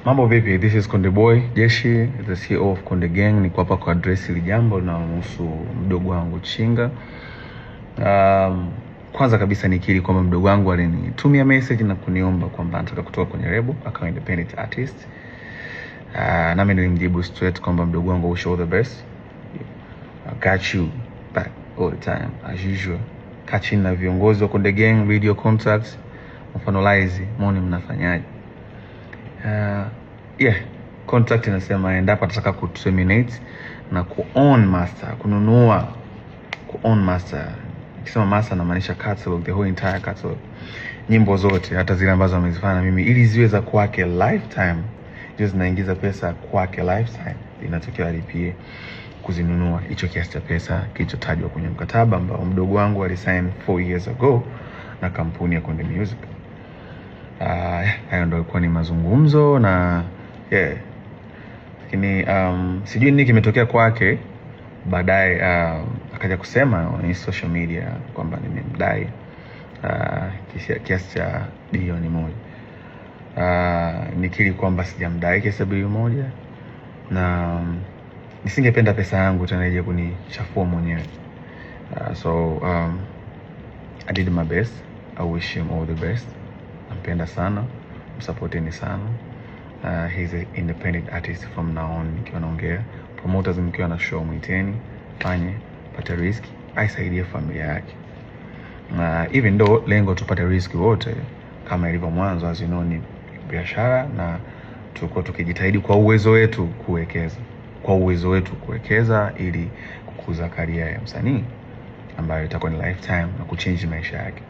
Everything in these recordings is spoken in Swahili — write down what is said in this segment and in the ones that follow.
Mambo vipi? This is Konde Boy Jeshi, the CEO of Konde Gang. Niko hapa kwa address hili jambo linalohusu mdogo wangu Chinga. Kwanza kabisa nikiri kwamba mdogo wangu alinitumia message na kuniomba kwamba anataka kutoka kwenye label akawa independent artist. Nami nilimjibu straight kwamba mdogo wangu, wish all the best. I got you back all the time as usual. Kachini na viongozi wa Konde Gang, video contacts, mfanolize, muone mnafanyaje. Contract inasema endapo atataka ku-terminate na ku-own master, kununua ku-own master. Nikisema master namaanisha catalog, the whole entire catalog. Nyimbo zote hata zile ambazo amezifanya mimi ili ziwe za kwake lifetime. Hizo zinaingiza pesa kwake lifetime. Inatokea alipie kuzinunua hicho kiasi cha pesa kilichotajwa kwenye mkataba ambao mdogo wangu alisign 4 years ago na kampuni ya Konde Music. Hayo ndio ilikuwa ni mazungumzo na lakini sijui nini kimetokea kwake baadaye. Akaja kusema kwenye social media kwamba nimemdai kiasi cha bilioni 1. Nikiri kwamba sijamdai kiasi cha bilioni 1 na nisingependa pesa yangu tena ije kunichafua mwenyewe. I did my best. I wish him all the best. Nampenda sana, msupporteni sana. He's an independent artist from now on. Nikiwa naongea promoters, mkiwa na show mwiteni, fanye pata risk, aisaidie familia yake. Even though lengo tupate risk wote kama ilivyo mwanzo, as you know, ni biashara na tuko tukijitahidi kwa uwezo wetu kuwekeza ili kukuza career ya msanii ambayo itakuwa ni lifetime na kuchange maisha yake.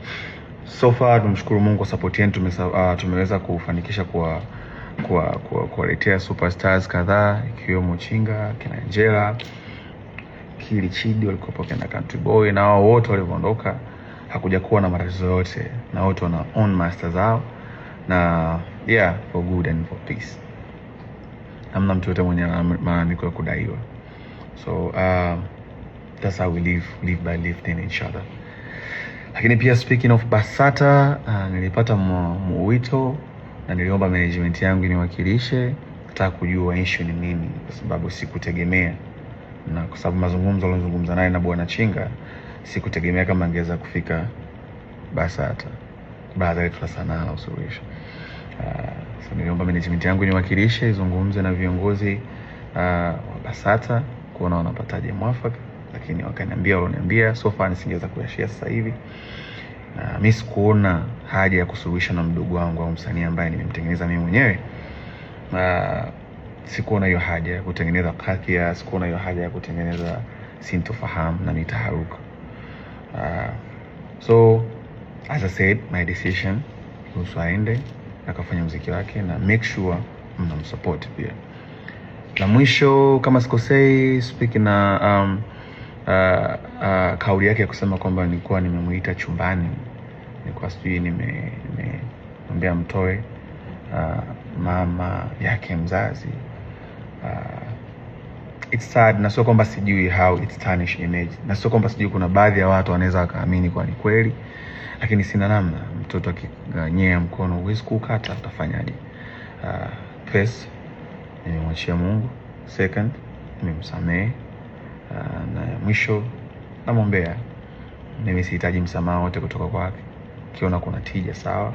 So far tumshukuru Mungu kwa support yetu, tumeweza kufanikisha kuwaletea superstars kadhaa ikiwemo Chinga, kina Angela, Kili Chidi walikuwa kina Country Boy, na wao wote waliondoka hakuja kuwa na matatizo yote, na wote wana own master zao na for good and for peace. Hamna mtu yote mwenye malalamiko ya kudaiwa. So that's how we live by lifting each other. Lakini pia speaking of BASATA, nilipata mwito na niliomba management yangu niwakilishe, nataka kujua issue ni nini, kwa sababu sikutegemea, na kwa sababu mazungumzo alizungumza naye na bwana Chinga, sikutegemea kama angeweza kufika BASATA baada ya sana usuluhisho. So niliomba management yangu niwakilishe, izungumze na viongozi wa BASATA kuona wanapataje mwafaka, lakini wakaniambia so far nisingeweza kuyashare sasa hivi. Mimi sikuona haja ya kusuluhisha na mdogo wangu au msanii ambaye nimemtengeneza mimi mwenyewe. Sikuona hiyo haja ya kutengeneza kadhia, sikuona hiyo haja ya kutengeneza sintofahamu na mitaharuka. So as I said, my decision was aende akafanya muziki wake na make sure mnamsupport pia. Na mwisho kama sikosei, speaking na kauli yake ya kusema kwamba nilikuwa nimemuita chumbani, nilikuwa sijui nimemwambia mtoe mama yake mzazi. It's sad, na sio kwamba sijui how it's tarnish image, na sio kwamba sijui kuna baadhi ya watu wanaweza wakaamini kwa ni kweli, lakini sina namna. Mtoto akinganyea mkono huwezi kukata, utafanyaje? First, nimemwachia Mungu. Second, nimemsamehe. Na mwisho namwombea. Mimi sihitaji msamaha wote kutoka kwake. Kiona kuna tija sawa,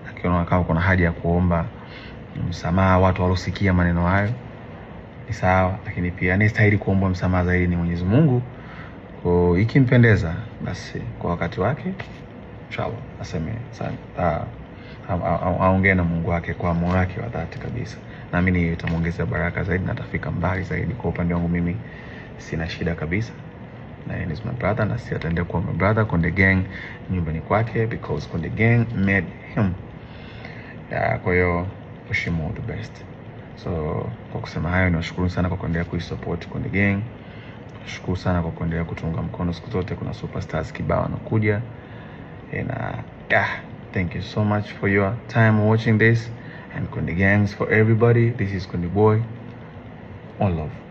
akiona kama kuna haja ya kuomba msamaha watu walosikia maneno hayo ni sawa, lakini pia anastahili kuomba msamaha zaidi ni Mwenyezi Mungu. Kwa ikimpendeza basi kwa wakati wake inshallah aseme sana, aongee na Mungu wake kwa moyo wake wa dhati kabisa. Naamini itamuongezea baraka zaidi na atafika mbali zaidi. Kwa upande wangu mimi sina shida kabisa, na yeye ni my brother na si ataendelea kuwa my brother. Konde Gang nyumbani kwake because Konde Gang made him. Kwa hiyo wish him all the best. So kwa kusema hayo, nashukuru sana kwa kuendelea kuisupport Konde Gang. Nashukuru sana kwa kuendelea kutunga mkono siku zote. Kuna superstars kibao wanakuja. And thank you so much for your time watching this. And Konde Gangs for everybody. This is Konde Boy. All love.